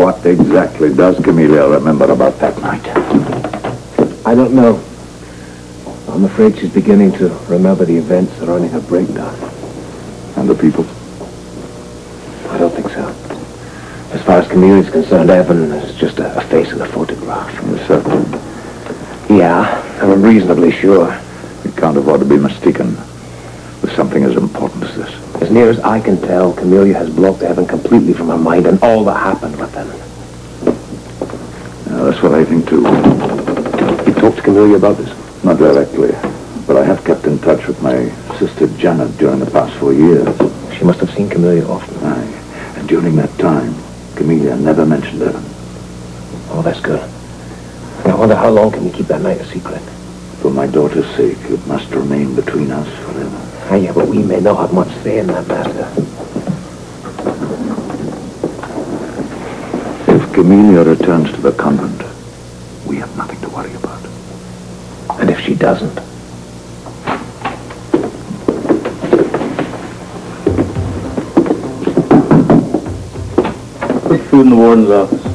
What exactly does Camellia remember about that night? I don't know. I'm afraid she's beginning to remember the events surrounding her breakdown. And the people? I don't think so. As far as Camelia's concerned, Evan is just a face in a photograph. You're certain? Yeah, I'm reasonably sure. You can't afford to be mistaken with something as important as this. As near as I can tell, Camellia has blocked Evan completely from her mind and all that happened with him. Yeah, that's what I think, too. You talked to Camellia about this? Not directly, but I have kept in touch with my sister Janet during the past 4 years. She must have seen Camellia often. Aye. And during that time, Camellia never mentioned Evan. Oh, that's good. I wonder how long can we keep that night a secret? For my daughter's sake, it must remain between us forever. Ah, yeah, but we may not have much say in that matter. If Camellia returns to the convent, we have nothing to worry about. And if she doesn't? Put food in the warden's office.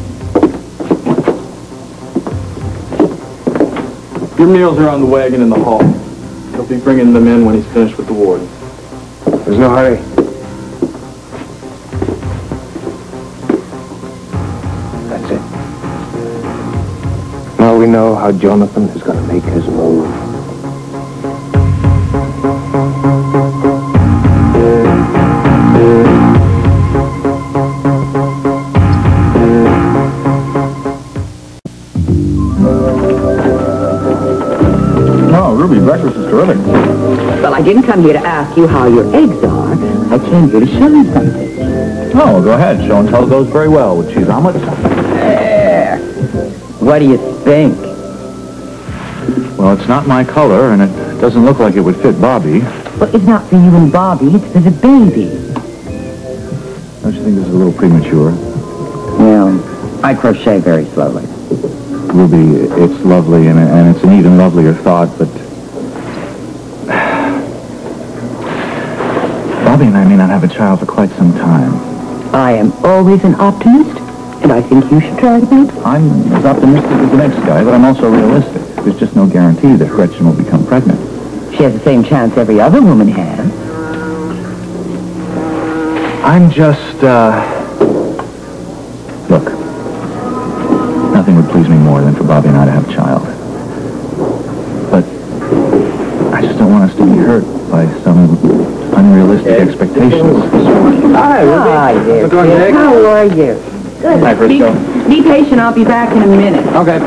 Your meals are on the wagon in the hall. He'll be bringing them in when he's finished with the warden. There's no hurry. That's it. Now we know how Jonathan is going to make his move. Breakfast is terrific. Well, I didn't come here to ask you how your eggs are. I came here to show you something. Oh, go ahead. Show and tell goes very well with cheese omelets. There. What do you think? Well, it's not my color, and it doesn't look like it would fit Bobby. Well, it's not for you and Bobby. It's for the baby. Don't you think this is a little premature? Well, I crochet very slowly. Ruby, it's lovely, and it's an even lovelier thought, but Bobby and I may not have a child for quite some time. I am always an optimist, and I think you should try it out. I'm as optimistic as the next guy, but I'm also realistic. There's just no guarantee that Gretchen will become pregnant. She has the same chance every other woman has. I'm just, look, nothing would please me more than for Bobby and I to have a child. But I just don't want us to be hurt by some unrealistic expectations. Hi, Ruby. Hi, dear. How are you? Good. Hi, Frisco. Be patient. I'll be back in a minute. Okay.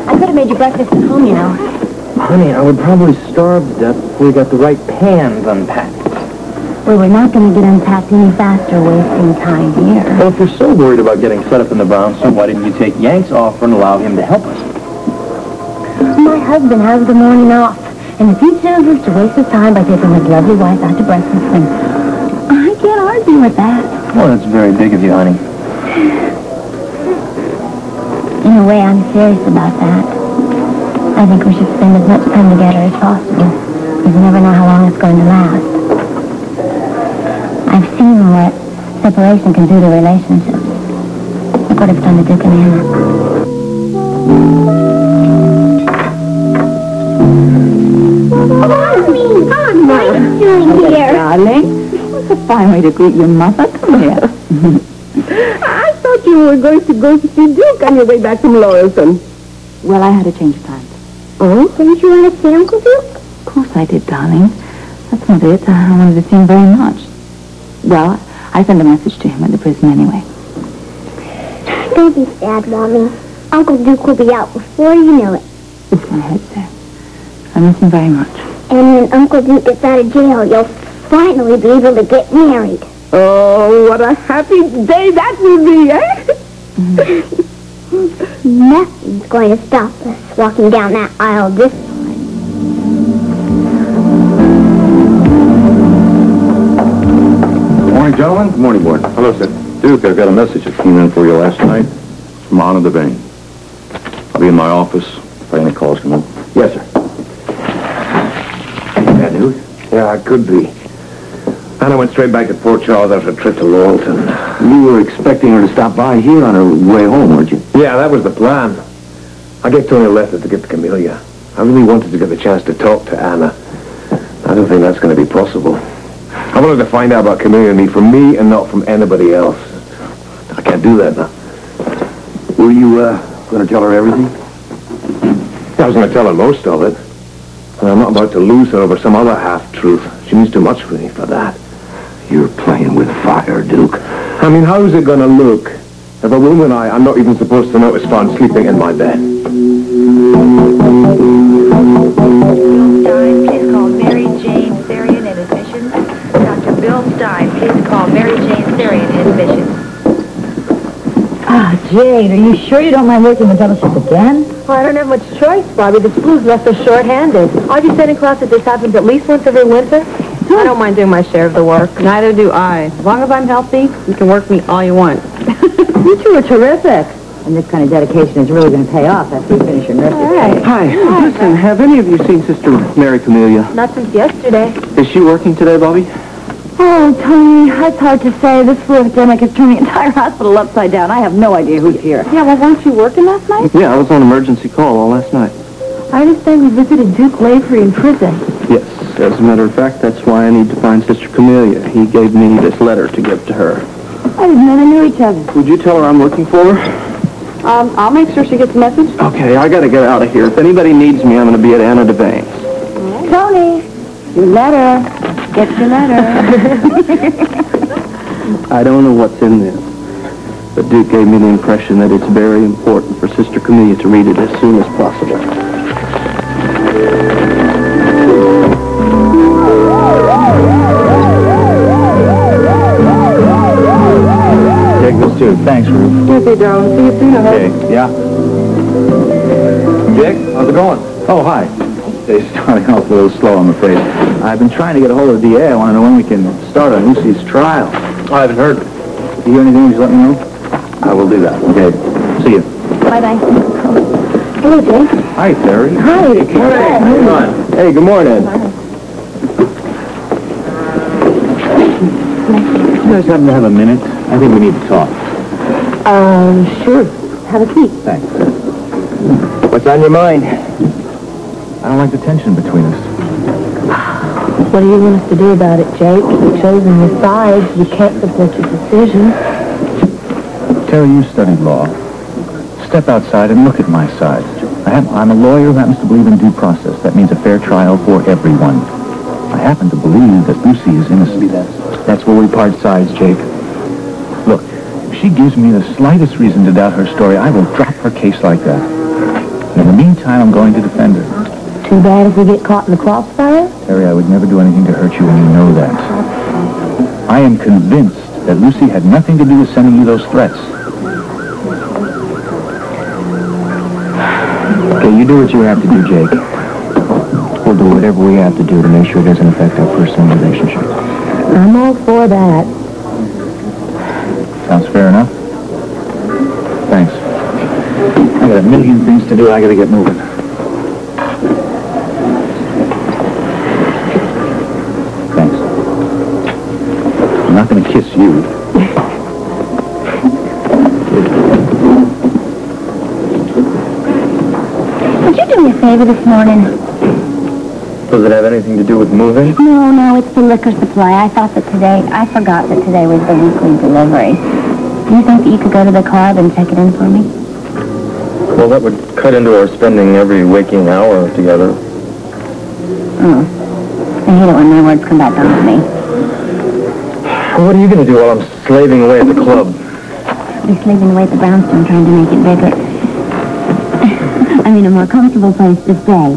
I could have made you breakfast at home, you know. Honey, I would probably starve to death if we got the right pans unpacked. Well, we're not going to get unpacked any faster wasting time here. Well, if you're so worried about getting set up in the brown suit, why didn't you take Yank's offer and allow him to help us? My husband has the morning off, and if he chooses to waste his time by taking his lovely wife out to breakfast, then I can't argue with that. Well, that's very big of you, honey. In a way, I'm serious about that. I think we should spend as much time together as possible. You never know how long it's going to last. I've seen what separation can do to relationships. Look what it's done to Duke and Anna. Mommy! What are you doing here? Darling, what's a fine way to greet your mother. Come here. I thought you were going to go to see Duke on your way back from Loyalton. Well, I had a change of plans. Oh, didn't you want to see Uncle Duke? Of course I did, darling. That's not it. I wanted to see him very much. Well, I sent a message to him at the prison anyway. Don't be sad, Mommy. Uncle Duke will be out before you know it. I hope so. I miss him very much. And when Uncle Duke gets out of jail, you'll finally be able to get married. Oh, what a happy day that will be, eh? Nothing's going to stop us walking down that aisle this time. Good morning, gentlemen. Good morning, Warden. Hello, sir. Duke, I've got a message that came in for you last night from Anna Devane. I'll be in my office if any calls come in. Yes, sir. Bad news? Yeah, it could be. I Anna went straight back to Port Charles after a trip to Laurelton. You were expecting her to stop by here on her way home, weren't you? Yeah, that was the plan. I gave Tony a letter to give to Camellia. I really wanted to get the chance to talk to Anna. I don't think that's going to be possible. I wanted to find out about Camellia and me from me and not from anybody else. I can't do that now. Were you, going to tell her everything? I was going to tell her most of it. And I'm not about to lose her over some other half-truth. She means too much for me for that. You're playing with fire, Duke. I mean, how's it going to look if a woman I'm not even supposed to know is found sleeping in my bed? Stein, please call Mary Jane Therian in admissions. Dr. Bill Stein, please call Mary Jane Therian in admissions. Ah, Jade, are you sure you don't mind working the double shift again? Well, I don't have much choice, Bobby. The school's left us short-handed. I'll be sending classes. This happens at least once every winter. I don't mind doing my share of the work. Neither do I. As long as I'm healthy, you can work me all you want. You two are terrific. And this kind of dedication is really going to pay off after you finish your nursing. All right. Hi. Listen, have any of you seen Sister Mary Camellia? Not since yesterday. Is she working today, Bobby? Oh, Tony, that's hard to say. This flu epidemic is turning the entire hospital upside down. I have no idea who's here. Yeah, well, weren't you working last night? Yeah, I was on emergency call all last night. I understand you visited Duke Lavery in prison. Yes, as a matter of fact, that's why I need to find Sister Camellia. He gave me this letter to give to her. I didn't know they knew each other. Would you tell her I'm looking for her? I'll make sure she gets a message. Okay, I gotta get out of here. If anybody needs me, I'm gonna be at Anna Devane. Tony, your letter. Get your letter. I don't know what's in this, but Duke gave me the impression that it's very important for Sister Camellia to read it as soon as possible. Take this too. Thanks, Ruth. Okay, darling. See you soon, I hope. Okay, yeah. Jake, how's it going? Oh, hi. It's starting off a little slow, I'm afraid. I've been trying to get a hold of the DA. I want to know when we can start on Lucy's trial. I haven't heard. If you hear anything, just let me know. I will do that. Okay. See you. Bye-bye. Hello, Jake. Hi, Terry. Hi. Hang on. Hey, good morning. You guys happen to have a minute? I think we need to talk. Sure. Have a seat. Thanks. What's on your mind? I don't like the tension between us. What do you want us to do about it, Jake? You've chosen your side. You can't support your decision. Terry, you studied law. Step outside and look at my side. I'm a lawyer who happens to believe in due process. That means a fair trial for everyone. I happen to believe that Lucy is innocent. That's where we part sides, Jake. Look, if she gives me the slightest reason to doubt her story, I will drop her case like that. In the meantime, I'm going to defend her. Too bad if we get caught in the crossfire. Terry, I would never do anything to hurt you, and you know that. I am convinced that Lucy had nothing to do with sending you those threats. Okay, you do what you have to do, Jake. We'll do whatever we have to do to make sure it doesn't affect our personal relationship. I'm all for that. Sounds fair enough? Thanks. I got a million things to do. I gotta get moving. Thanks. I'm not gonna kiss you. Would you do me a favor this morning? Does it have anything to do with moving? No, it's the liquor supply. I forgot that today was the weekly delivery. Do you think that you could go to the club and check it in for me? Well, that would cut into our spending every waking hour together. Oh. I hate it when my words come back down to me. What are you going to do while I'm slaving away at the club? You're slaving away at the brownstone trying to make it bigger. I mean, a more comfortable place to stay.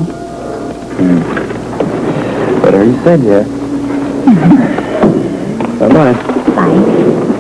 Better you said, yeah. Bye-bye. Bye.